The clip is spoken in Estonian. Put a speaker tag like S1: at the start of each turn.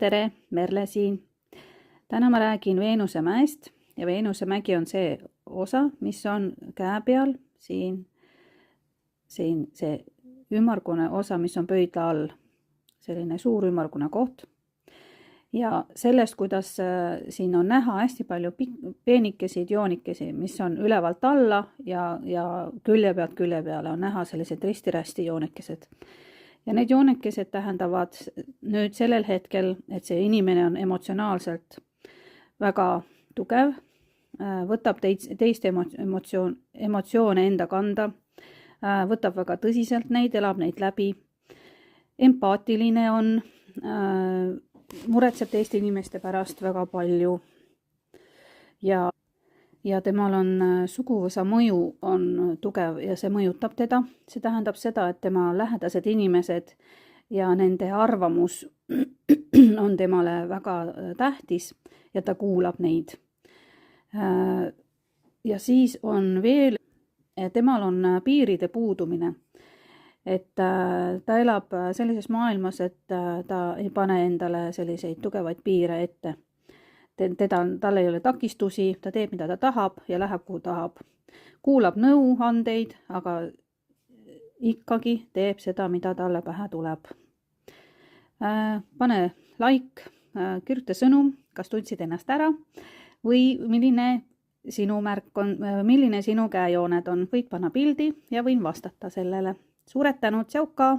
S1: tere, Merle siin. Täna ma räägin Veenuse mäest ja Veenuse mägi on see osa, mis on käe peal, siin see ümmargune osa, mis on pöidla all. Selline suur ümmargune koht. Ja sellest, kuidas siin on näha hästi palju peenikesid joonikesi, mis on ülevalt alla ja külje peale on näha sellised risti-rästi joonikesed. Ja need joonekesed tähendavad nüüd sellel hetkel, et see inimene on emotsionaalselt väga tugev, võtab teiste emotsioone enda kanda, võtab väga tõsiselt neid, elab neid läbi, empaatiline on, muretseb teiste inimeste pärast väga palju ja temal on suguvõsa mõju on tugev ja see mõjutab teda. See tähendab seda, et tema lähedased inimesed ja nende arvamus on temale väga tähtis ja ta kuulab neid. Ja siis on veel, temal on piiride puudumine. Et ta elab sellises maailmas, et ta ei pane endale selliseid tugevaid piire ette. Tal ei ole takistusi, ta teeb, mida ta tahab ja läheb, kuhu tahab. Kuulab nõuandeid, aga ikkagi teeb seda, mida talle pähe tuleb. Pane like, kirjuta sõnum, kas tundsid ennast ära või milline sinu märk on, milline sinu käejooned on. Võid panna pildi ja võin vastata sellele. Suured tänud, tšauka!